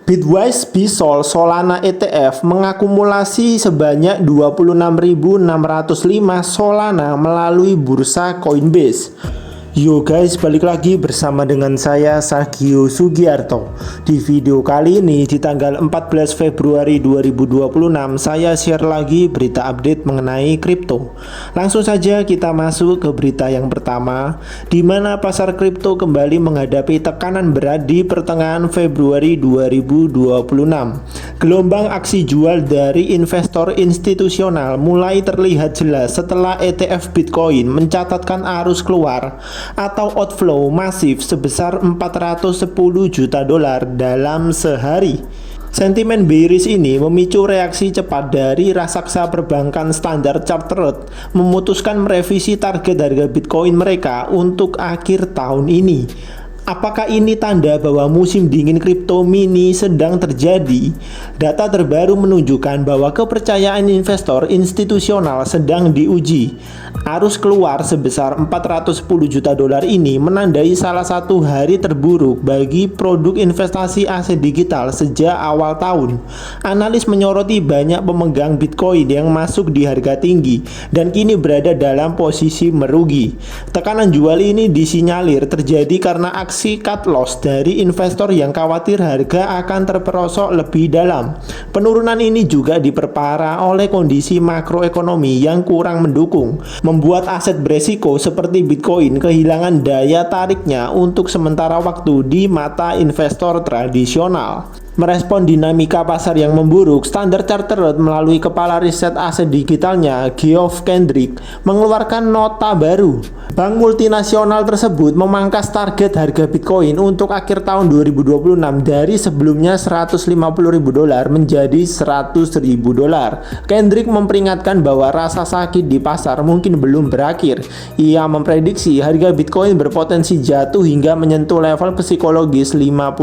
Bitwise Bisol Solana ETF mengakumulasi sebanyak 26.605 Solana melalui bursa Coinbase. Yo guys, balik lagi bersama dengan saya Sagio Sugiarto. Di video kali ini di tanggal 14 Februari 2026 saya share lagi berita update mengenai kripto. Langsung saja kita masuk ke berita yang pertama, di mana pasar kripto kembali menghadapi tekanan berat di pertengahan Februari 2026. Gelombang aksi jual dari investor institusional mulai terlihat jelas setelah ETF Bitcoin mencatatkan arus keluar atau outflow masif sebesar 410 juta dolar dalam sehari. Sentimen bearish ini memicu reaksi cepat dari raksasa perbankan Standard Chartered memutuskan merevisi target harga Bitcoin mereka untuk akhir tahun ini. Apakah ini tanda bahwa musim dingin kripto mini sedang terjadi? Data terbaru menunjukkan bahwa kepercayaan investor institusional sedang diuji. Arus keluar sebesar 410 juta dolar ini menandai salah satu hari terburuk bagi produk investasi aset digital sejak awal tahun. Analis menyoroti banyak pemegang Bitcoin yang masuk di harga tinggi dan kini berada dalam posisi merugi. Tekanan jual ini disinyalir terjadi karena aksi cut loss dari investor yang khawatir harga akan terperosok lebih dalam. Penurunan ini juga diperparah oleh kondisi makroekonomi yang kurang mendukung, membuat aset beresiko seperti Bitcoin kehilangan daya tariknya untuk sementara waktu di mata investor tradisional. Merespon dinamika pasar yang memburuk, Standard Chartered melalui kepala riset aset digitalnya, Geoff Kendrick, mengeluarkan nota baru. Bank multinasional tersebut memangkas target harga Bitcoin untuk akhir tahun 2026 dari sebelumnya 150.000 dolar menjadi 100.000 dolar. Kendrick memperingatkan bahwa rasa sakit di pasar mungkin belum berakhir. Ia memprediksi harga Bitcoin berpotensi jatuh hingga menyentuh level psikologis 50.000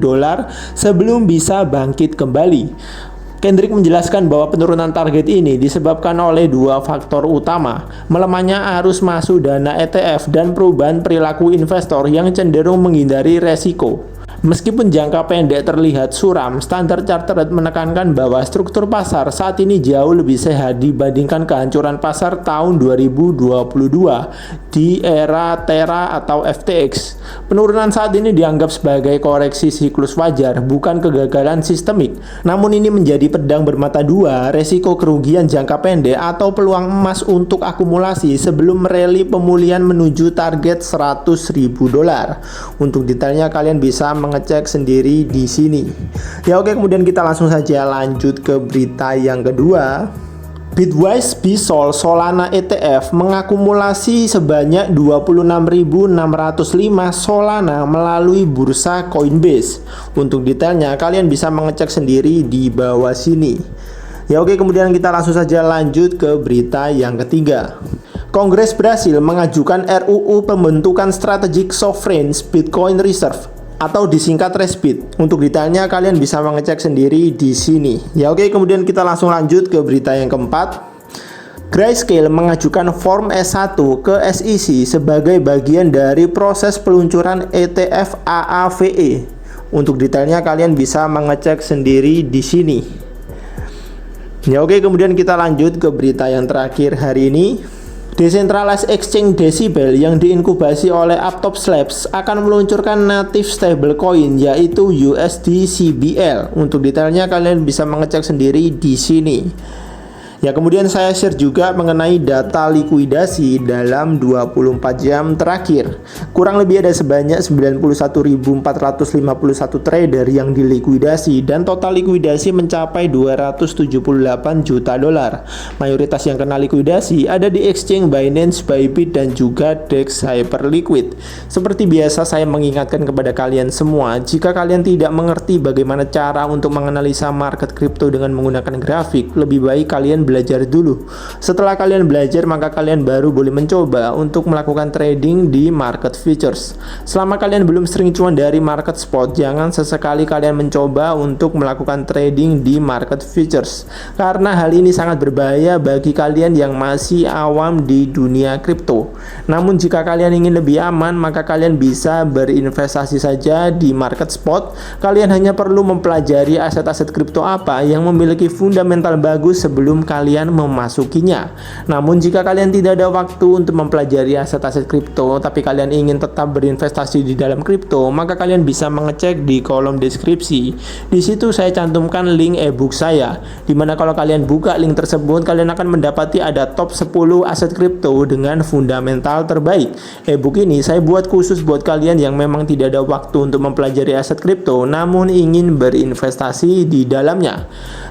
dolar sebelum bisa bangkit kembali. Kendrick menjelaskan bahwa penurunan target ini disebabkan oleh dua faktor utama, melemahnya arus masuk dana ETF dan perubahan perilaku investor yang cenderung menghindari resiko. Meskipun jangka pendek terlihat suram, Standard Chartered menekankan bahwa struktur pasar saat ini jauh lebih sehat dibandingkan kehancuran pasar tahun 2022 di era Terra atau FTX. Penurunan saat ini dianggap sebagai koreksi siklus wajar, bukan kegagalan sistemik. Namun ini menjadi pedang bermata dua, resiko kerugian jangka pendek atau peluang emas untuk akumulasi sebelum rally pemulihan menuju target 100.000 dolar. Untuk detailnya kalian bisa mengecek sendiri di sini. Ya oke, kemudian kita langsung saja lanjut ke berita yang kedua. Bitwise Bisol Solana ETF mengakumulasi sebanyak 26.605 Solana melalui bursa Coinbase. Untuk detailnya kalian bisa mengecek sendiri di bawah sini. Ya oke, kemudian kita langsung saja lanjut ke berita yang ketiga. Kongres Brasil mengajukan RUU pembentukan Strategic Sovereign Bitcoin Reserve atau disingkat RESBIT. Untuk detailnya kalian bisa mengecek sendiri di sini. Ya oke, kemudian kita langsung lanjut ke berita yang keempat. Grayscale mengajukan form S1 ke SEC sebagai bagian dari proses peluncuran ETF AAVE. Untuk detailnya kalian bisa mengecek sendiri di sini. Ya oke, kemudian kita lanjut ke berita yang terakhir hari ini. Decentralized Exchange Decibel yang diinkubasi oleh Aptos Labs akan meluncurkan native stablecoin yaitu USDCBL. Untuk detailnya kalian bisa mengecek sendiri di sini. Ya, kemudian saya share juga mengenai data likuidasi dalam 24 jam terakhir. Kurang lebih ada sebanyak 91.451 trader yang dilikuidasi dan total likuidasi mencapai 278 juta dolar. Mayoritas yang kena likuidasi ada di exchange Binance, Bybit dan juga DEX Hyperliquid. Seperti biasa saya mengingatkan kepada kalian semua, jika kalian tidak mengerti bagaimana cara untuk menganalisa market kripto dengan menggunakan grafik, lebih baik kalian belajar dulu. Setelah kalian belajar, maka kalian baru boleh mencoba untuk melakukan trading di market futures. Selama kalian belum sering cuan dari market spot, jangan sesekali kalian mencoba untuk melakukan trading di market futures, karena hal ini sangat berbahaya bagi kalian yang masih awam di dunia kripto. Namun jika kalian ingin lebih aman, maka kalian bisa berinvestasi saja di market spot. Kalian hanya perlu mempelajari aset-aset kripto apa yang memiliki fundamental bagus sebelum kalian memasukinya. Namun jika kalian tidak ada waktu untuk mempelajari aset-aset kripto, tapi kalian ingin tetap berinvestasi di dalam kripto, maka kalian bisa mengecek di kolom deskripsi. Di situ saya cantumkan link ebook saya, dimana kalau kalian buka link tersebut, kalian akan mendapati ada top 10 aset kripto dengan fundamental terbaik. Ebook ini saya buat khusus buat kalian yang memang tidak ada waktu untuk mempelajari aset kripto, namun ingin berinvestasi di dalamnya.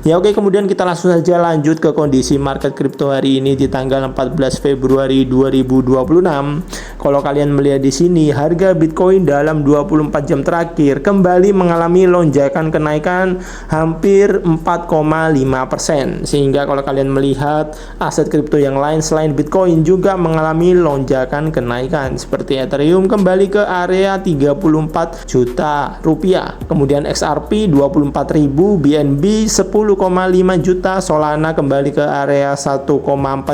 Ya oke, kemudian kita langsung saja lanjut ke kondisi market kripto hari ini di tanggal 14 Februari 2026. Kalau kalian melihat di sini, harga Bitcoin dalam 24 jam terakhir kembali mengalami lonjakan kenaikan hampir 4,5%. Sehingga kalau kalian melihat aset kripto yang lain selain Bitcoin juga mengalami lonjakan kenaikan, seperti Ethereum kembali ke area 34 juta rupiah, kemudian XRP 24.000, BNB 10,5 juta, Solana kembali ke area 1,4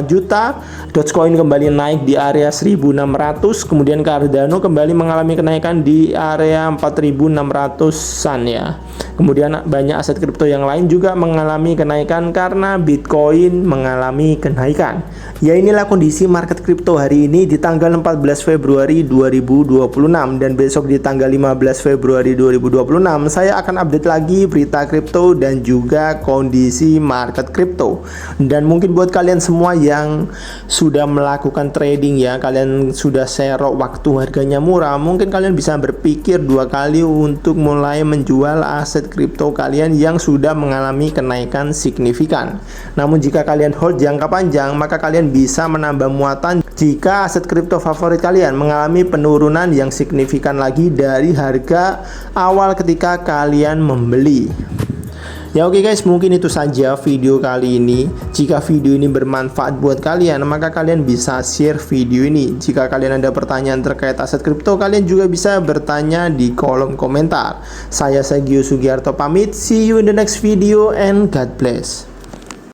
juta, Dogecoin kembali naik di area 1.600, kemudian Cardano kembali mengalami kenaikan di area 4.600-an ya. Kemudian banyak aset kripto yang lain juga mengalami kenaikan karena Bitcoin mengalami kenaikan. Ya, inilah kondisi market kripto hari ini di tanggal 14 Februari 2026, dan besok di tanggal 15 Februari 2026 saya akan update lagi berita kripto dan juga kondisi market kripto. Dan mungkin buat kalian semua yang sudah melakukan trading ya, kalian sudah serok waktu harganya murah, mungkin kalian bisa berpikir dua kali untuk mulai menjual aset kripto kalian yang sudah mengalami kenaikan signifikan. Namun jika kalian hold jangka panjang, maka kalian bisa menambah muatan jika aset kripto favorit kalian mengalami penurunan yang signifikan lagi dari harga awal ketika kalian membeli. Ya oke guys, mungkin itu saja video kali ini. Jika video ini bermanfaat buat kalian, maka kalian bisa share video ini. Jika kalian ada pertanyaan terkait aset kripto, kalian juga bisa bertanya di kolom komentar. Saya Sagio Sugiarto pamit, see you in the next video and God bless.